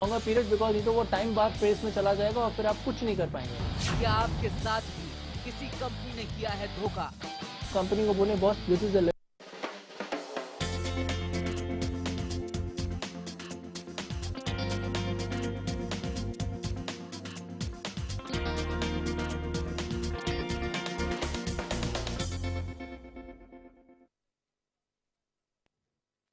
Longer period because ये तो वो टाइम बाद प्रेस में चला जाएगा और फिर आप कुछ नहीं कर पाएंगे। क्या आपके साथ भी किसी कंपनी ने किया है धोखा? कंपनी को बोले बॉस दिस इज द।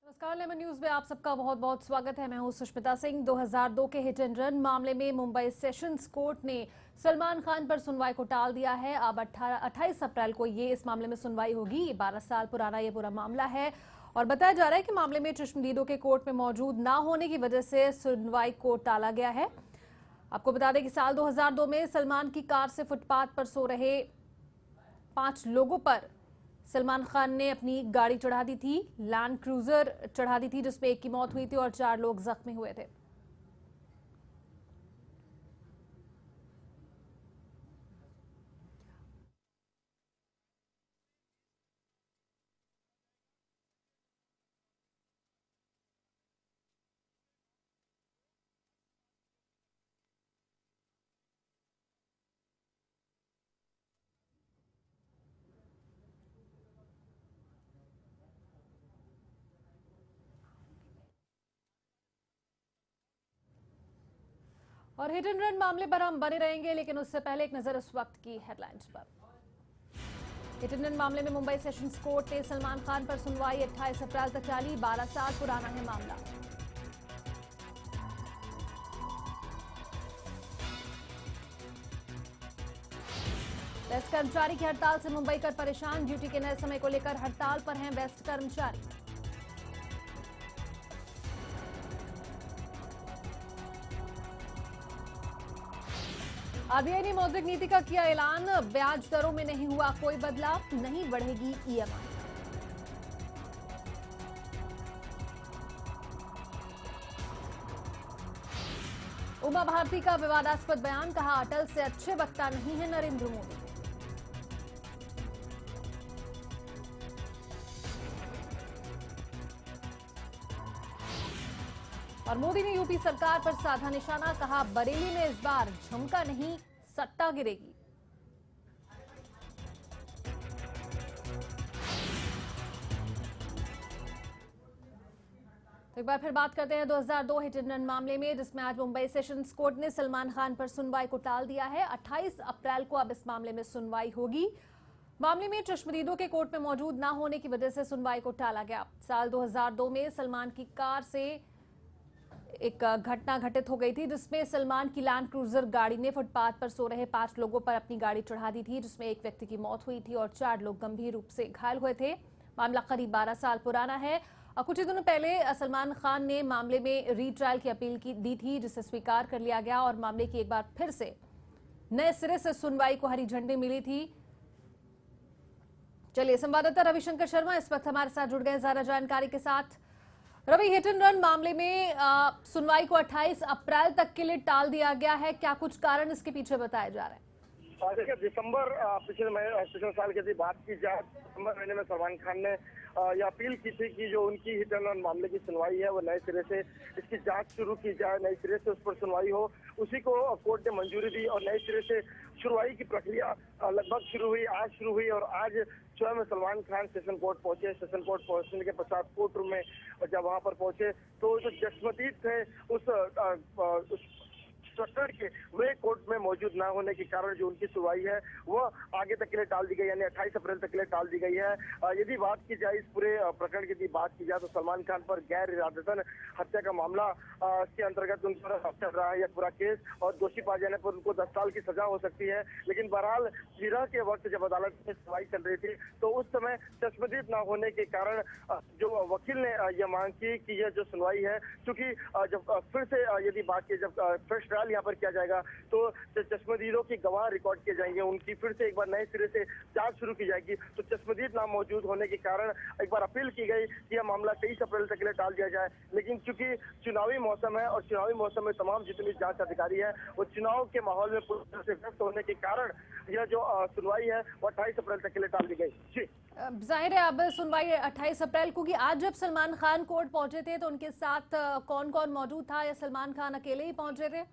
नमस्कार, लेमन न्यूज में आप सबका बहुत बहुत स्वागत है। मैं हूं सुष्मिता सिंह। 2002 के हिट एंड रन मामले में मुंबई सेशंस कोर्ट ने सलमान खान पर सुनवाई को टाल दिया है। अब 28 अप्रैल को इस मामले में सुनवाई होगी। ये 12 साल पुराना ये पूरा मामला है और बताया जा रहा है कि मामले में चश्मदीदों के कोर्ट में मौजूद ना होने की वजह से सुनवाई को टाला गया है। आपको बता दें कि साल 2002 में सलमान की कार से फुटपाथ पर सो रहे 5 लोगों पर सलमान खान ने अपनी गाड़ी चढ़ा दी थी, लैंड क्रूजर चढ़ा दी थी, जिसमें एक की मौत हुई थी और 4 लोग जख्मी हुए थे। और हिट एंड रन मामले पर हम बने रहेंगे, लेकिन उससे पहले एक नजर इस वक्त की हेडलाइंस पर। हिट एंड रन मामले में मुंबई सेशंस कोर्ट ने सलमान खान पर सुनवाई 28 अप्रैल तक टाली। 12 साल पुराना है मामला। बेस्ट कर्मचारी की हड़ताल से मुंबई कर परेशान। ड्यूटी के नए समय को लेकर हड़ताल पर हैं बेस्ट कर्मचारी। आरबीआई ने मौद्रिक नीति का किया ऐलान। ब्याज दरों में नहीं हुआ कोई बदलाव, नहीं बढ़ेगी ईएमआई। उमा भारती का विवादास्पद बयान, कहा अटल से अच्छे वक्ता नहीं है नरेंद्र मोदी। और मोदी ने यूपी सरकार पर साधा निशाना, कहा बरेली में इस बार झुमका नहीं सट्टा गिरेगी। तो एक बार फिर बात करते हैं 2002 हिट एंड रन मामले में, जिसमें आज मुंबई सेशंस कोर्ट ने सलमान खान पर सुनवाई को टाल दिया है। 28 अप्रैल को अब इस मामले में सुनवाई होगी। मामले में चश्मदीदों के कोर्ट में मौजूद ना होने की वजह से सुनवाई को टाला गया। साल 2002 में सलमान की कार से एक घटना घटित हो गई थी, जिसमें सलमान की लैंड क्रूजर गाड़ी ने फुटपाथ पर सो रहे 5 लोगों पर अपनी गाड़ी चढ़ा दी थी, जिसमें एक व्यक्ति की मौत हुई थी और 4 लोग गंभीर रूप से घायल हुए थे। मामला करीब 12 साल पुराना है। कुछ ही दिनों पहले सलमान खान ने मामले में रीट्रायल की अपील दी थी, जिसे स्वीकार कर लिया गया और मामले की एक बार फिर से नए सिरे से सुनवाई को हरी झंडी मिली थी। चलिए, संवाददाता रविशंकर शर्मा इस वक्त हमारे साथ जुड़ गए ज्यादा जानकारी के साथ। रवि, हिट एंड रन मामले में सुनवाई को 28 अप्रैल तक के लिए टाल दिया गया है। क्या कुछ कारण इसके पीछे बताए जा रहे हैं? देखिए, दिसंबर पिछले साल की यदि बात की जाए, दिसंबर महीने में सलमान खान ने यह अपील की थी कि जो उनकी हिट एंड रन मामले की सुनवाई है वो नए सिरे से इसकी जांच शुरू की जाए, नए सिरे से उस पर सुनवाई हो। उसी को कोर्ट ने मंजूरी दी और नए सिरे से सुनवाई की प्रक्रिया लगभग शुरू हुई, आज शुरू हुई। और आज सुबह में सलमान खान सेशन कोर्ट पहुंचे। सेशन कोर्ट पहुंचने के पश्चात कोर्ट रूम में जब वहां पर पहुंचे तो जो चश्मदीद थे उस स्ट्रक्चर के वे कोर्ट में मौजूद ना होने के कारण जो उनकी सुनवाई है वो आगे तक के लिए टाल दी गई, यानी 28 अप्रैल तक के लिए टाल दी गई है। यदि बात की जाए इस पूरे प्रकरण की, यदि बात की जाए तो सलमान खान पर गैर इरादतन हत्या का मामला के अंतर्गत उन पर चल रहा है यह पूरा केस, और दोषी पाए जाने पर उनको 10 साल की सजा हो सकती है। लेकिन बहरहाल विरह के वक्त जब अदालत में सुनवाई चल रही थी तो उस समय चश्मदीद न होने के कारण जो वकील ने यह मांग की कि यह जो सुनवाई है, क्योंकि जब फिर से यदि बात की, जब फ्रेश ट्रायल हड़ताल यहाँ पर किया जाएगा। तो चश्मदीदों की गवाह रिकॉर्ड किए जाएंगे, उनकी फिर से एक बार नए सिरे से जांच शुरू की जाएगी। तो चश्मदीद नाम मौजूद होने के कारण एक बार अपील की गई कि यह मामला 23 अप्रैल तक के लिए टाल दिया जाए, लेकिन चूंकि चुनावी मौसम है और चुनावी मौसम में तमाम जितने जांच अधिकारी है वो चुनाव के माहौल में पूरी तरह से व्यस्त होने के कारण यह जो सुनवाई है वो 28 अप्रैल तक के लिए टाल दी गई। जी जाहिर है अब सुनवाई 28 अप्रैल को की। आज जब सलमान खान कोर्ट पहुंचे थे तो उनके साथ कौन कौन मौजूद था या सलमान खान अकेले ही पहुंचे थे?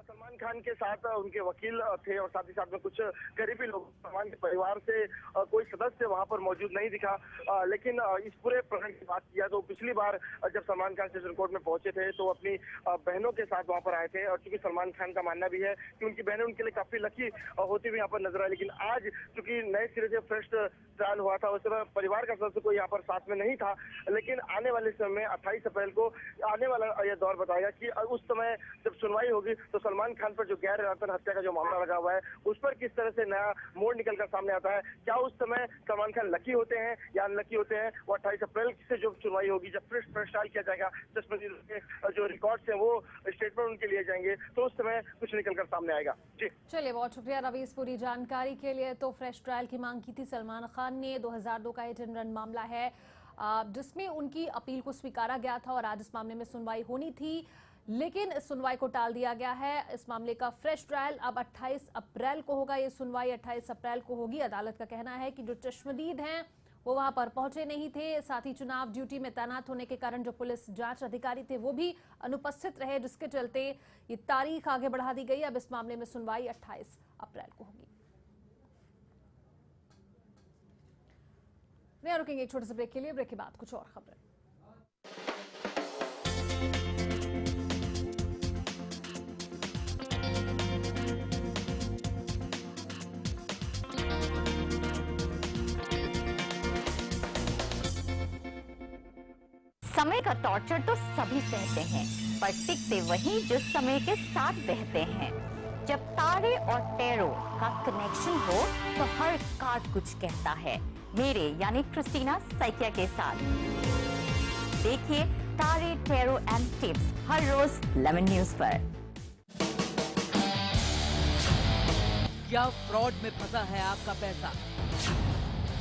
सलमान खान के साथ उनके वकील थे और साथ ही साथ में कुछ करीबी लोग, सलमान के परिवार से कोई सदस्य वहां पर मौजूद नहीं दिखा। लेकिन इस पूरे प्रकरण की बात किया तो पिछली बार जब सलमान खान सेशन कोर्ट में पहुंचे थे तो अपनी बहनों के साथ वहां पर आए थे, और चूंकि सलमान खान का मानना भी है कि उनकी बहनें उनके लिए काफी लकी होती हुई यहाँ पर नजर आई। लेकिन आज चूंकि नए सिरे से फ्रेश ट्रायल हुआ था, उस समय परिवार का सदस्य कोई यहाँ पर साथ में नहीं था। लेकिन आने वाले समय में 28 अप्रैल को आने वाला यह दौर बताएगा कि उस समय जब सुनवाई होगी तो सलमान खान पर जो गैर इरादतन हत्या का जो मामला लगा हुआ है उस पर किस तरह से नया मोड़ निकलकर सामने आता है। क्या उस समय सलमान खान लकी होते हैं या अनलकी होते हैं, वो 28 अप्रैल से जो सुनवाई होगी, जब फ्रेश ट्रायल किया जाएगा, चश्मदीद के जो रिकॉर्ड्स हैं वो स्टेटमेंट उनके लिए जाएंगे, तो उस समय कुछ निकलकर सामने आएगा। जी चलिए, बहुत शुक्रिया रवि इस पूरी जानकारी के लिए। तो फ्रेश ट्रायल की मांग की थी सलमान खान ने। 2002 का हिट एंड रन मामला है जिसमें उनकी अपील को स्वीकारा गया था और आज इस मामले में सुनवाई होनी थी, लेकिन इस सुनवाई को टाल दिया गया है। इस मामले का फ्रेश ट्रायल अब 28 अप्रैल को होगा। ये सुनवाई 28 अप्रैल को होगी। अदालत का कहना है कि जो चश्मदीद हैं वो वहां पर पहुंचे नहीं थे, साथ ही चुनाव ड्यूटी में तैनात होने के कारण जो पुलिस जांच अधिकारी थे वो भी अनुपस्थित रहे, जिसके चलते ये तारीख आगे बढ़ा दी गई। अब इस मामले में सुनवाई 28 अप्रैल को होगी। यहाँ रुकेंगे एक छोटे से ब्रेक के लिए। ब्रेक के बाद कुछ और खबरें। समय का टॉर्चर तो सभी सहते हैं, पर टिकते वही जो समय के साथ बहते हैं। जब तारे और टैरो का कनेक्शन हो तो हर कार्ड कुछ कहता है। मेरे यानी क्रिस्टीना सैकिया के साथ देखिए तारे, टैरो एंड टिप्स हर रोज लेमन न्यूज पर। क्या फ्रॉड में फंसा है आपका पैसा?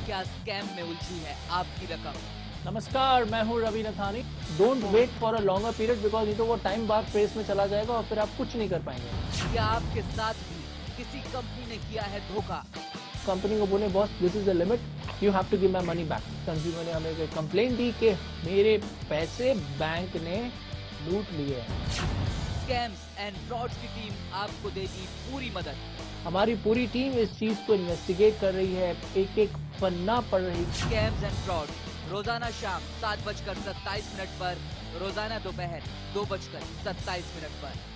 क्या स्कैम में उलझी है आपकी रकम? नमस्कार, मैं हूँ Ravi Nathani. Don't wait for a longer period because नहीं तो वो टाइम बार प्रेस में चला जाएगा और फिर आप कुछ नहीं कर पाएंगे। क्या आपके साथ भी किसी कंपनी ने किया है धोखा? कंपनी को बोले boss this is the limit, you have to give my money back. Consumer ने हमें कंप्लेंट दी कि मेरे पैसे बैंक ने लूट लिए हैं। स्कैम्स एंड फ्रॉड्स की टीम आपको देगी पूरी मदद। हमारी पूरी टीम इस चीज को इन्वेस्टिगेट कर रही है, एक एक पन्ना पढ़ रही है। स्कैम्स एंड फ्रॉड रोजाना शाम 7:27 पर, रोजाना दोपहर 2:27 पर।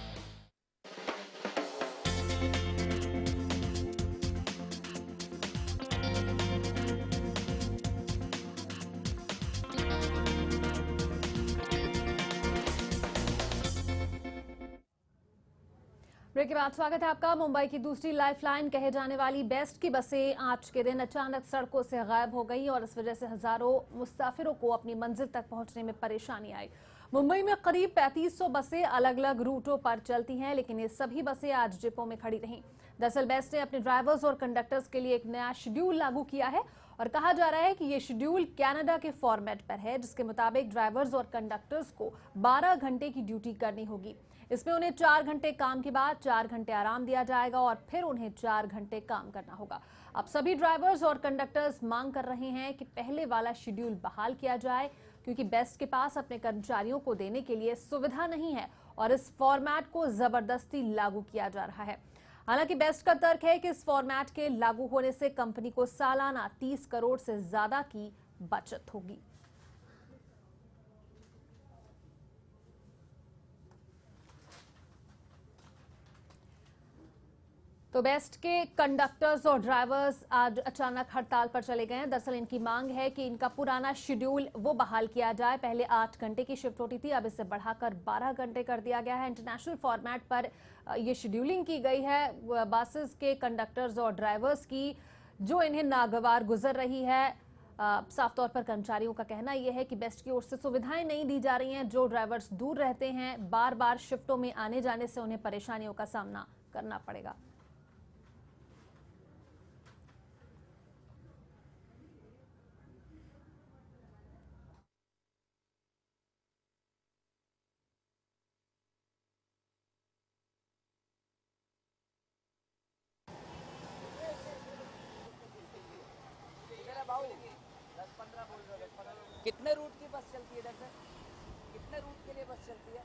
ब्रेक के बाद स्वागत है आपका। मुंबई की दूसरी लाइफलाइन कहे जाने वाली बेस्ट की बसें आज के दिन अचानक सड़कों से गायब हो गई और इस वजह से हजारों मुसाफिरों को अपनी मंजिल तक पहुंचने में परेशानी आई। मुंबई में करीब 3500 बसें अलग अलग रूटों पर चलती हैं, लेकिन ये सभी बसें आज डिपो में खड़ी रहीं। दरअसल बेस्ट ने अपने ड्राइवर्स और कंडक्टर्स के लिए एक नया शेड्यूल लागू किया है और कहा जा रहा है कि ये शेड्यूल कनाडा के फॉर्मेट पर है, जिसके मुताबिक ड्राइवर्स और कंडक्टर्स को 12 घंटे की ड्यूटी करनी होगी। इसमें उन्हें 4 घंटे काम के बाद 4 घंटे आराम दिया जाएगा और फिर उन्हें 4 घंटे काम करना होगा। अब सभी ड्राइवर्स और कंडक्टर्स मांग कर रहे हैं कि पहले वाला शेड्यूल बहाल किया जाए, क्योंकि बेस्ट के पास अपने कर्मचारियों को देने के लिए सुविधा नहीं है और इस फॉर्मेट को जबरदस्ती लागू किया जा रहा है। हालांकि बेस्ट का तर्क है कि इस फॉर्मेट के लागू होने से कंपनी को सालाना 30 करोड़ से ज्यादा की बचत होगी। तो बेस्ट के कंडक्टर्स और ड्राइवर्स आज अचानक हड़ताल पर चले गए हैं। दरअसल इनकी मांग है कि इनका पुराना शेड्यूल वो बहाल किया जाए। पहले 8 घंटे की शिफ्ट होती थी, अब इसे बढ़ाकर 12 घंटे कर दिया गया है। इंटरनेशनल फॉर्मेट पर ये शेड्यूलिंग की गई है बसेस के कंडक्टर्स और ड्राइवर्स की, जो इन्हें नागवार गुजर रही है। साफ तौर पर कर्मचारियों का कहना यह है कि बेस्ट की ओर से सुविधाएं नहीं दी जा रही हैं। जो ड्राइवर्स दूर रहते हैं, बार बार शिफ्टों में आने जाने से उन्हें परेशानियों का सामना करना पड़ेगा। कितने रूट की बस चलती है इधर से? कितने रूट के लिए बस चलती है?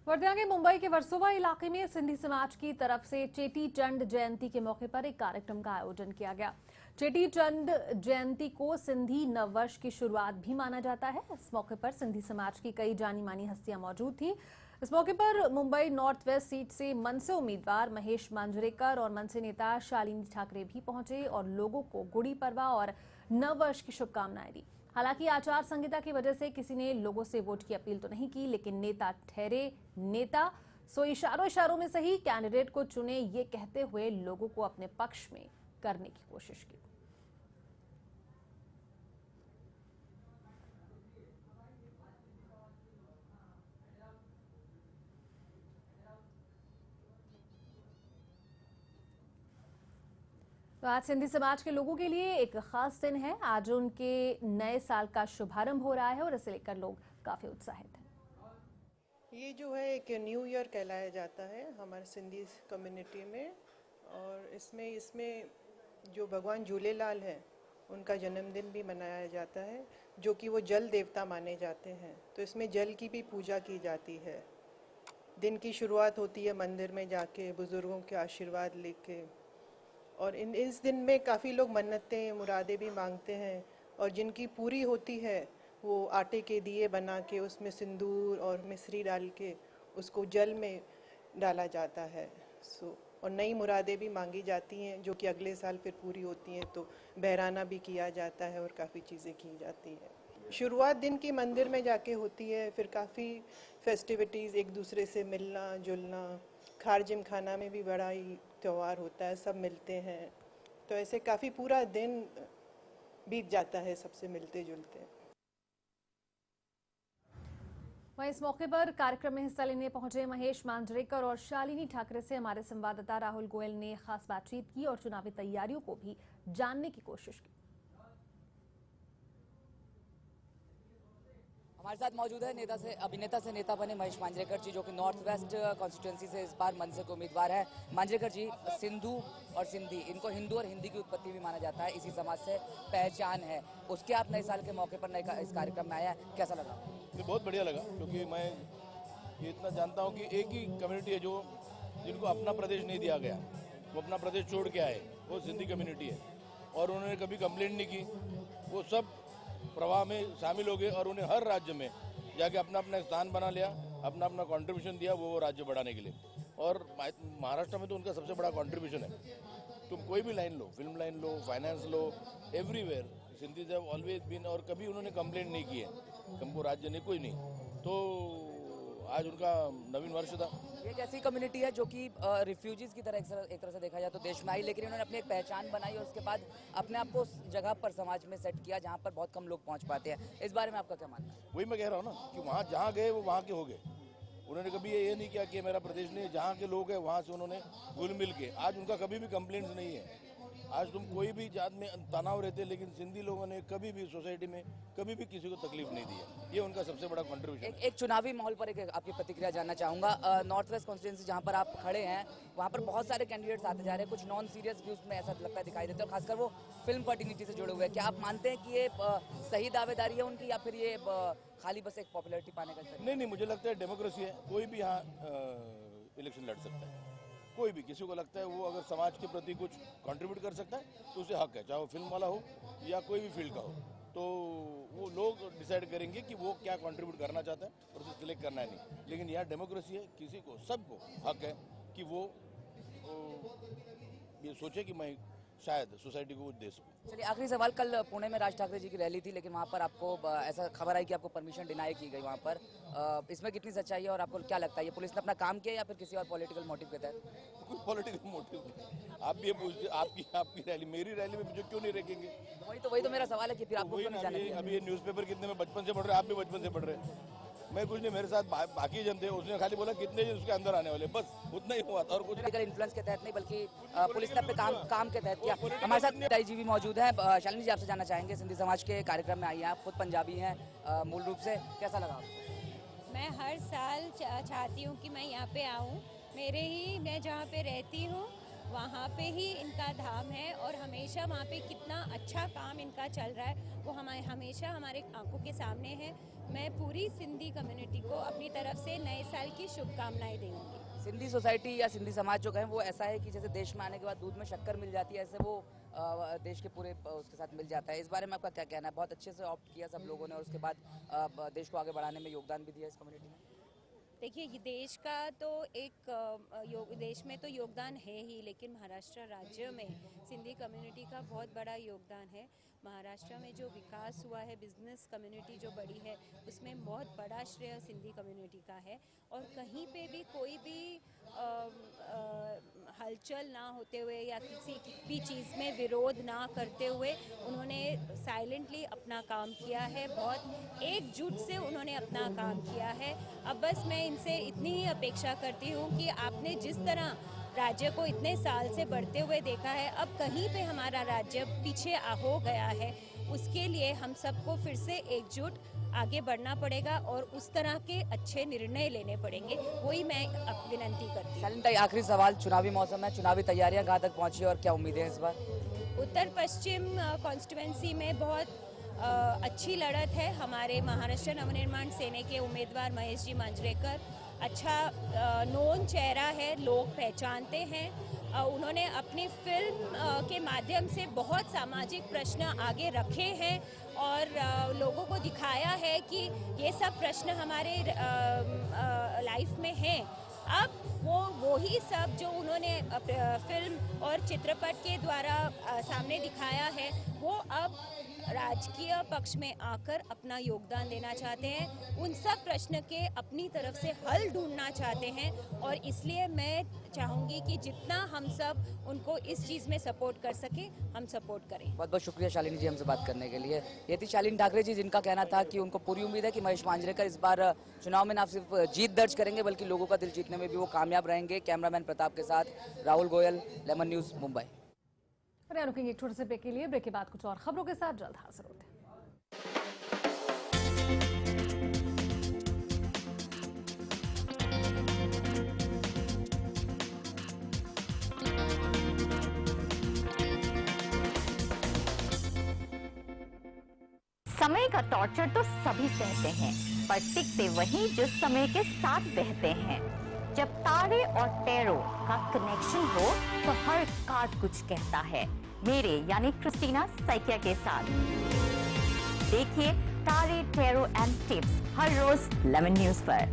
वर्धा के मुंबई के वर्सोवा इलाके में सिंधी समाज की तरफ से चेटी चंड जयंती के मौके पर एक कार्यक्रम का आयोजन किया गया। चेटी चंड जयंती को सिंधी नववर्ष की शुरुआत भी माना जाता है। इस मौके पर सिंधी समाज की कई जानी मानी हस्तियां मौजूद थीं। इस मौके पर मुंबई नॉर्थ वेस्ट सीट से मनसे उम्मीदवार महेश मांजरेकर और मनसे नेता शालिनी ठाकरे भी पहुंचे और लोगों को गुड़ी पड़वा और नववर्ष की शुभकामनाएं दी। हालांकि आचार संहिता की वजह से किसी ने लोगों से वोट की अपील तो नहीं की, लेकिन नेता ठहरे नेता, सो इशारों में सही कैंडिडेट को चुने, ये कहते हुए लोगों को अपने पक्ष में करने की कोशिश की। तो आज सिंधी समाज के लोगों के लिए एक खास दिन है। आज उनके नए साल का शुभारंभ हो रहा है और इसे लेकर लोग काफी उत्साहित हैं। ये जो है एक न्यू ईयर कहलाया जाता है हमारे सिंधी कम्युनिटी में, और इसमें जो भगवान झूलेलाल है उनका जन्मदिन भी मनाया जाता है, जो कि वो जल देवता माने जाते हैं। तो इसमें जल की भी पूजा की जाती है। दिन की शुरुआत होती है मंदिर में जाके बुजुर्गों के आशीर्वाद लेके, और इस दिन में काफ़ी लोग मन्नतें मुरादें भी मांगते हैं, और जिनकी पूरी होती है वो आटे के दिए बना के उसमें सिंदूर और मिश्री डाल के उसको जल में डाला जाता है। और नई मुरादें भी मांगी जाती हैं जो कि अगले साल फिर पूरी होती हैं। तो बहराना भी किया जाता है और काफ़ी चीज़ें की जाती हैं। शुरुआत दिन की मंदिर में जाके होती है, फिर काफ़ी फेस्टिविटीज़, एक दूसरे से मिलना जुलना, खार जिम खाना में भी बड़ा ही त्यौहार होता है, सब मिलते हैं। तो ऐसे काफ़ी पूरा दिन बीत जाता है सबसे मिलते जुलते। वहीं इस मौके पर कार्यक्रम में हिस्सा लेने पहुंचे महेश मांजरेकर और शालिनी ठाकरे से हमारे संवाददाता राहुल गोयल ने खास बातचीत की और चुनावी तैयारियों को भी जानने की कोशिश की। हमारे साथ मौजूद है अभिनेता से नेता बने महेश मांजरेकर जी, जो कि नॉर्थ वेस्ट कॉन्स्टिट्यूंसी से इस बार मनसे के उम्मीदवार है। मांजरेकर जी, सिंधु और सिंधी, इनको हिंदू और हिंदी की उत्पत्ति भी माना जाता है, इसी समाज से पहचान है। उसके आप नए साल के मौके पर इस कार्यक्रम में आया, कैसा लगा? ये बहुत बढ़िया लगा, क्योंकि मैं ये इतना जानता हूँ कि एक ही कम्युनिटी है जिनको अपना प्रदेश नहीं दिया गया, वो अपना प्रदेश छोड़ के आए, वो सिंधी कम्युनिटी है। और उन्होंने कभी कंप्लेंट नहीं की, वो सब प्रवाह में शामिल हो गए और उन्हें हर राज्य में जाके अपना अपना स्थान बना लिया, अपना अपना कंट्रीब्यूशन दिया वो राज्य बढ़ाने के लिए। और महाराष्ट्र में तो उनका सबसे बड़ा कंट्रीब्यूशन है। तुम कोई भी लाइन लो, फिल्म लाइन लो, फाइनेंस लो, everywhere Sindhis have always been, और कभी उन्होंने कंप्लेंट नहीं की है, हमको राज्य ने कोई नहीं। तो आज उनका नवीन वर्ष था। ये एक ऐसी कम्युनिटी है जो कि रिफ्यूजीज की तरह एक तरह से देखा जाए तो देश में आई, लेकिन इन्होंने अपनी एक पहचान बनाई और उसके बाद अपने आप को उस जगह पर समाज में सेट किया जहाँ पर बहुत कम लोग पहुँच पाते हैं। इस बारे में आपका क्या मानना है? वही मैं कह रहा हूँ ना कि वहाँ जहाँ गए वो वहाँ के हो गए। उन्होंने कभी ये नहीं किया कि मेरा प्रदेश नहीं, जहाँ के लोग हैं वहाँ से उन्होंने घुल मिल के, आज उनका कभी भी कंप्लेंट्स नहीं है। आज तुम कोई भी जात में तनाव रहते, लेकिन सिंधी लोगों ने कभी भी सोसाइटी में कभी भी किसी को तकलीफ नहीं दी है। ये उनका सबसे बड़ा कंट्रीब्यूशन है। एक चुनावी माहौल पर एक आपकी प्रतिक्रिया जानना चाहूँगा। नॉर्थ वेस्ट कॉन्स्टिट्यूंसी जहाँ पर आप खड़े हैं, वहाँ पर बहुत सारे कैंडिडेट्स आते जा रहे हैं, कुछ नॉन सीरियस व्यूज में ऐसा लगता है दिखाई देते हैं, खासकर वो फिल्म फर्टिनिटी से जुड़े हुए हैं। क्या आप मानते हैं कि ये सही दावेदारी है उनकी, या फिर ये खाली बस एक पॉपुलैरिटी पाने का? नहीं, मुझे लगता है डेमोक्रेसी है, कोई भी यहाँ इलेक्शन लड़ सकता है। कोई भी, किसी को लगता है वो अगर समाज के प्रति कुछ कंट्रीब्यूट कर सकता है तो उसे हक है, चाहे वो फिल्म वाला हो या कोई भी फील्ड का हो। तो वो लोग डिसाइड करेंगे कि वो क्या कंट्रीब्यूट करना चाहता है और उसे सिलेक्ट करना है नहीं। लेकिन यहाँ डेमोक्रेसी है, किसी को सबको हक है कि वो ये सोचे कि मैं शायद सोसाइटी को कुछ दे सकूं। चलिए आखिरी सवाल, कल पुणे में राज ठाकरे जी की रैली थी, लेकिन वहाँ पर आपको ऐसा खबर आई कि आपको परमिशन डिनाई की गई वहाँ पर, इसमें कितनी सच्चाई है और आपको क्या लगता है ये पुलिस ने अपना काम किया या फिर किसी और पॉलिटिकल मोटिव के तहत? कुछ पॉलिटिकल मोटिव नहीं। आप भी ये पूछते, आपकी रैली, मेरी रैली में मुझे क्यों नहीं रखेंगे? वही तो मेरा सवाल है कि फिर आपको क्यों नहीं जाने दिया? अभी ये न्यूज़पेपर कितने में बचपन से पढ़ रहे हैं, आप भी बचपन से पढ़ रहे हैं। मैं कुछ नहीं, मेरे साथ बाकी जन थे, उसने खाली बोला कितने जी उसके अंदर आने वाले, बस उतना ही हुआ था और कुछ पॉलिटिकल इन्फ्लुएंस के तहत नहीं, बल्कि पुलिस ने अपने काम के तहत किया। हमारे साथ ताई जी भी मौजूद है। शालिनी जी, आपसे जानना चाहेंगे, सिंधी समाज के कार्यक्रम में आई हैं आप, खुद पंजाबी हैं मूल रूप से, कैसा लगा आपको? मैं हर साल चाहती हूँ कि मैं यहाँ पे आऊँ। मैं जहाँ पे रहती हूँ वहाँ पे ही इनका धाम है और हमेशा वहाँ पे कितना अच्छा काम इनका चल रहा है वो हमेशा हमारे आंखों के सामने है। मैं पूरी सिंधी कम्युनिटी को अपनी तरफ से नए साल की शुभकामनाएं दूंगी। सिंधी सोसाइटी या सिंधी समाज जो कहें वो ऐसा है कि जैसे देश में आने के बाद दूध में शक्कर मिल जाती है, ऐसे वो देश के पूरे उसके साथ मिल जाता है। इस बारे में आपका क्या कहना है? बहुत अच्छे से ऑप्ट किया सब लोगों ने और उसके बाद देश को आगे बढ़ाने में योगदान भी दिया इस कम्युनिटी ने। देखिए, ये देश का तो देश में तो योगदान है ही, लेकिन महाराष्ट्र राज्य में सिंधी कम्युनिटी का बहुत बड़ा योगदान है। महाराष्ट्र में जो विकास हुआ है, बिजनेस कम्युनिटी जो बड़ी है, उसमें बहुत बड़ा श्रेय सिंधी कम्युनिटी का है। और कहीं पे भी कोई भी हलचल ना होते हुए या किसी भी चीज़ में विरोध ना करते हुए उन्होंने साइलेंटली अपना काम किया है, बहुत एकजुट से उन्होंने अपना काम किया है। अब बस मैं इनसे इतनी ही अपेक्षा करती हूँ कि आपने जिस तरह राज्य को इतने साल से बढ़ते हुए देखा है, अब कहीं पे हमारा राज्य पीछे हो गया है, उसके लिए हम सबको फिर से एकजुट आगे बढ़ना पड़ेगा और उस तरह के अच्छे निर्णय लेने पड़ेंगे। वही मैं विनंती करती हूँ। शालिनी, आखिरी सवाल, चुनावी मौसम है, चुनावी तैयारियां कहाँ तक पहुँची और क्या उम्मीदें हैं इस बार? उत्तर पश्चिम कॉन्स्टिट्यूंसी में बहुत अच्छी लड़त है। हमारे महाराष्ट्र नवनिर्माण सेना के उम्मीदवार महेश जी मांजरेकर अच्छा नोन चेहरा है, लोग पहचानते हैं। उन्होंने अपनी फिल्म के माध्यम से बहुत सामाजिक प्रश्न आगे रखे हैं और लोगों को दिखाया है कि ये सब प्रश्न हमारे लाइफ में हैं। अब वो ही सब जो उन्होंने फिल्म और चित्रपट के द्वारा सामने दिखाया है, वो अब राजकीय पक्ष में आकर अपना योगदान देना चाहते हैं। उन सब प्रश्न के अपनी तरफ से हल ढूंढना चाहते हैं और इसलिए मैं चाहूँगी कि जितना हम सब उनको इस चीज़ में सपोर्ट कर सके, हम सपोर्ट करें। बहुत बहुत शुक्रिया शालिनी जी हमसे बात करने के लिए। ये थी शालिनी ठाकरे जी, जिनका कहना था कि उनको पूरी उम्मीद है कि महेश मांजरेकर इस बार चुनाव में ना सिर्फ जीत दर्ज करेंगे बल्कि लोगों का दिल जीतने में भी वो कामयाब रहेंगे। कैमरामैन प्रताप के साथ राहुल गोयल, लेमन न्यूज़, मुंबई। रुकेंगे एक छोटे से ब्रेक के लिए। ब्रेक के बाद कुछ और खबरों के साथ जल्द हाजिर होते हैं। समय का टॉर्चर तो सभी सहते हैं, पर टिकते वही जो समय के साथ बहते हैं। जब तारे और टैरो का कनेक्शन हो तो हर कार्ड कुछ कहता है। मेरे यानी क्रिस्टीना सैकिया के साथ देखिए तारे, टैरो एंड टिप्स हर रोज लेमन न्यूज पर।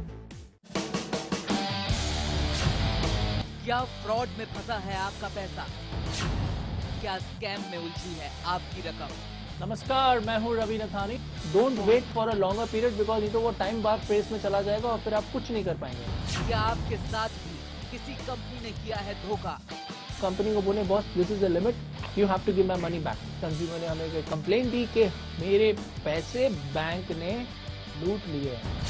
क्या फ्रॉड में फंसा है आपका पैसा? क्या स्कैम में उलझी है आपकी रकम? नमस्कार, मैं हूँ Ravi Nathani. Don't wait for a longer period because ये तो वो टाइम बाद प्रेस में चला जाएगा और फिर आप कुछ नहीं कर पाएंगे। क्या आपके साथ भी किसी कंपनी ने किया है धोखा? कंपनी को बोले boss this is the limit, you have to give my money back. Consumer ने हमें कंप्लेन दी कि मेरे पैसे बैंक ने लूट लिए हैं।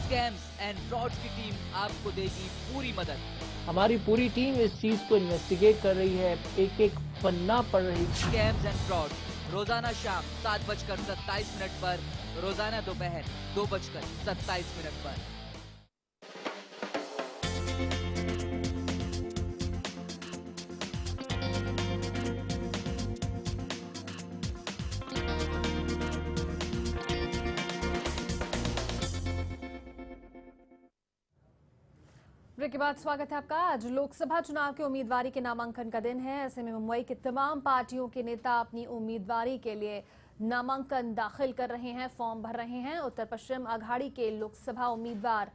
स्कैम्स एंड फ्रॉड की टीम आपको देगी पूरी मदद। हमारी पूरी टीम इस चीज को इन्वेस्टिगेट कर रही है, एक एक पन्ना पढ़ रही है। स्कैम्स एंड फ्रॉड रोजाना शाम 7:27 पर, रोजाना दोपहर 2:27 पर। ब्रेक के बाद स्वागत है आपका। आज लोकसभा चुनाव के उम्मीदवारी के नामांकन का दिन है। ऐसे में मुंबई की तमाम पार्टियों के नेता अपनी उम्मीदवारी के लिए नामांकन दाखिल कर रहे हैं, फॉर्म भर रहे हैं। उत्तर पश्चिम अघाड़ी के लोकसभा उम्मीदवार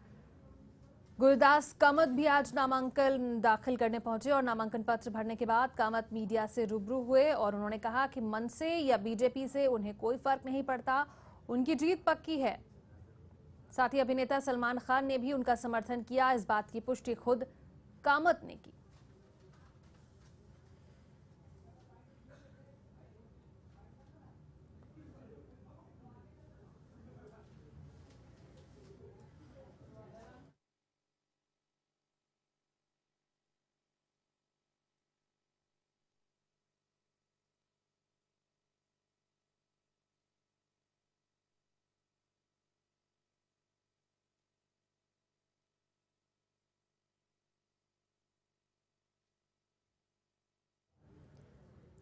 गुरुदास कामत भी आज नामांकन दाखिल करने पहुंचे और नामांकन पत्र भरने के बाद कामत मीडिया से रूबरू हुए और उन्होंने कहा कि मनसे या बीजेपी से उन्हें कोई फर्क नहीं पड़ता, उनकी जीत पक्की है। साथ ही अभिनेता सलमान खान ने भी उनका समर्थन किया। इस बात की पुष्टि खुद कामत ने की।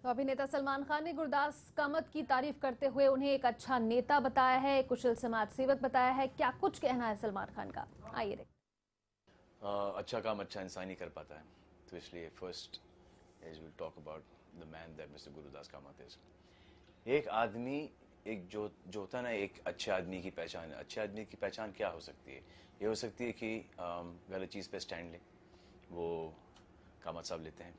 तो अभिनेता सलमान खान ने गुरुदास कामत की तारीफ करते हुए उन्हें एक अच्छा नेता बताया है, कुशल समाज सेवक बताया है। क्या कुछ कहना है सलमान खान का, आइए देखते। अच्छा काम अच्छा इंसान ही कर पाता है, तो इसलिए first is will talk about the man that mister Gurudas Kamat is. एक आदमी, एक जो होता है ना, एक अच्छे आदमी की पहचान है। अच्छे आदमी की पहचान क्या हो सकती है? ये हो सकती है कि गलत चीज़ पे स्टैंड ले, वो कामत साहब लेते हैं।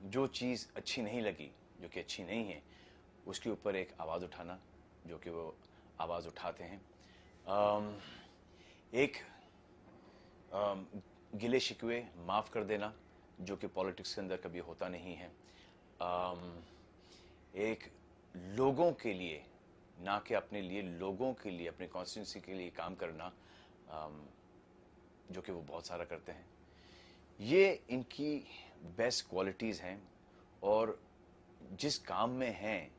जो चीज़ अच्छी नहीं लगी, जो कि अच्छी नहीं है, उसके ऊपर एक आवाज़ उठाना, जो कि वो आवाज़ उठाते हैं। एक गिले शिकवे माफ़ कर देना, जो कि पॉलिटिक्स के अंदर कभी होता नहीं है। एक लोगों के लिए, ना कि अपने लिए, लोगों के लिए, अपने कॉन्स्टिट्यूंसी के लिए काम करना, जो कि वो बहुत सारा करते हैं। ये इनकी बेस्ट क्वालिटीज़ हैं और जिस काम में हैं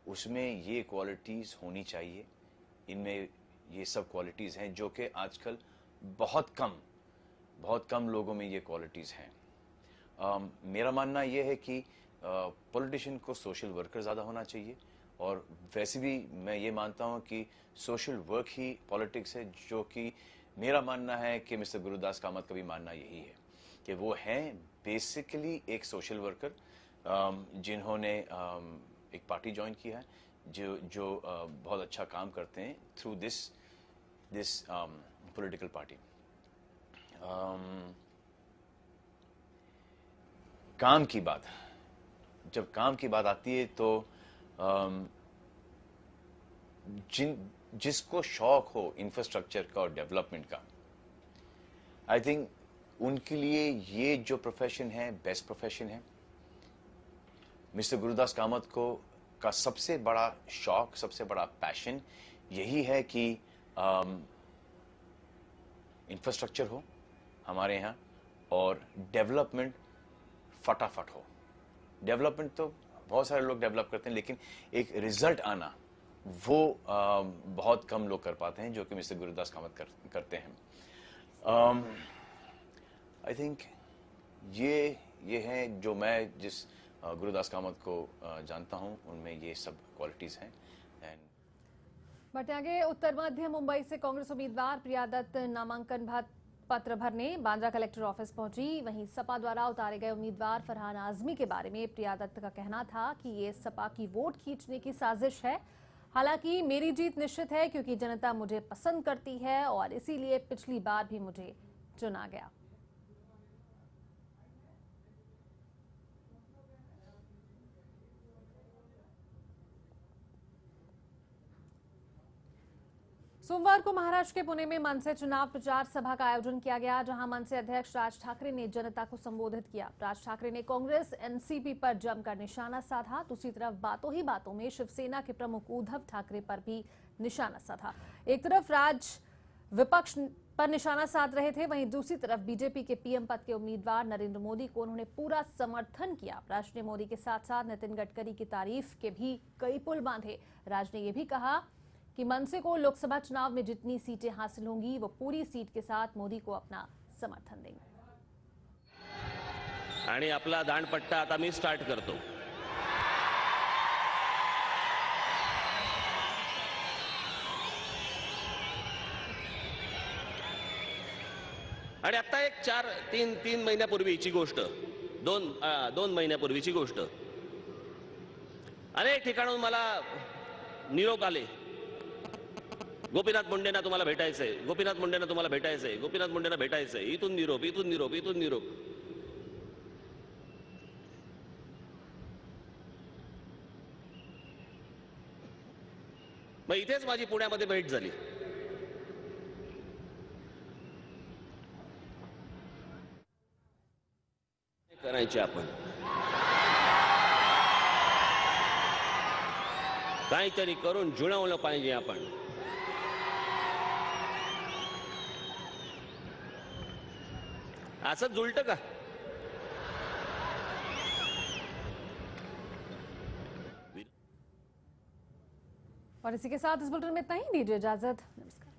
उसमें ये क्वालिटीज़ होनी चाहिए। इनमें ये सब क्वालिटीज़ हैं जो कि आजकल बहुत कम लोगों में ये क्वालिटीज़ हैं। मेरा मानना ये है कि पॉलिटिशियन को सोशल वर्कर ज़्यादा होना चाहिए, और वैसे भी मैं ये मानता हूँ कि सोशल वर्क ही पॉलिटिक्स है, जो कि मेरा मानना है कि मिस्टर गुरुदास कामत का भी मानना यही है कि वो हैं बेसिकली एक सोशल वर्कर, जिन्होंने एक पार्टी ज्वाइन किया है, जो बहुत अच्छा काम करते हैं थ्रू दिस पॉलिटिकल पार्टी। काम की बात, जब काम की बात आती है तो जिसको शौक हो इंफ्रास्ट्रक्चर का और डेवलपमेंट का, आई थिंक उनके लिए ये जो प्रोफेशन है बेस्ट प्रोफेशन है। मिस्टर गुरुदास कामत का सबसे बड़ा शौक, सबसे बड़ा पैशन यही है कि इंफ्रास्ट्रक्चर हो हमारे यहाँ और डेवलपमेंट फटाफट हो। डेवलपमेंट तो बहुत सारे लोग डेवलप करते हैं, लेकिन एक रिजल्ट आना वो बहुत कम लोग कर पाते हैं, जो कि मिस्टर गुरुदास कामत करते हैं। आई थिंक ये हैं जो मैं जिस गुरुदास कामत को जानता हूं, उनमें ये सब क्वालिटीज़ हैं। बढ़ते आगे, उत्तर मध्य मुंबई से कांग्रेस उम्मीदवार प्रिया दत्त नामांकन पत्र भरने बांद्रा कलेक्टर ऑफिस पहुंची। वहीं सपा द्वारा उतारे गए उम्मीदवार फरहान आजमी के बारे में प्रिया दत्त का कहना था कि ये सपा की वोट खींचने की साजिश है। हालांकि मेरी जीत निश्चित है, क्योंकि जनता मुझे पसंद करती है और इसीलिए पिछली बार भी मुझे चुना गया। सोमवार को महाराष्ट्र के पुणे में मनसे चुनाव प्रचार सभा का आयोजन किया गया, जहां मनसे अध्यक्ष राज ठाकरे ने जनता को संबोधित किया। राज ठाकरे ने कांग्रेस एनसीपी पर जमकर निशाना साधा। दूसरी तरफ बातों ही बातों में शिवसेना के प्रमुख उद्धव ठाकरे पर भी निशाना साधा। एक तरफ राज विपक्ष पर निशाना साध रहे थे, वहीं दूसरी तरफ बीजेपी के पीएम पद के उम्मीदवार नरेंद्र मोदी को उन्होंने पूरा समर्थन किया। राज ने मोदी के साथ साथ नितिन गडकरी की तारीफ के भी कई पुल बांधे। राज ने यह भी कहा कि मनसे को लोकसभा चुनाव में जितनी सीटें हासिल होंगी, वो पूरी सीट के साथ मोदी को अपना समर्थन देंगे। आणि आपला दांडपट्टा आता मी स्टार्ट करतो। आणि आता एक तीन महिन्यापूर्वीची गोष्ट, दोन महिन्यापूर्वीची गोष्ट, अनेक ठिकाणून मला निरोप आले, गोपीनाथ मुंडेंना तुम्हाला भेटायचंय, गोपीनाथ मुंडेंना तुम्हाला भेटायचंय, गोपीनाथ मुंडेंना भेटायचंय, इथून निरोप, इथून निरोप, इथून निरोप. मग इथेच माझी पुण्यामध्ये भेट झाली. करायचे आपण काहीतरी करून जुळवलं पाहिजे आपण. असं जुळतं का? और इसी के साथ इस बुलेटिन में इतना ही. दीजिए इजाजत. नमस्कार.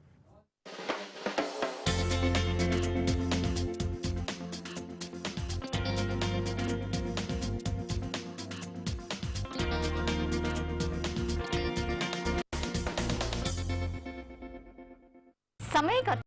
समय का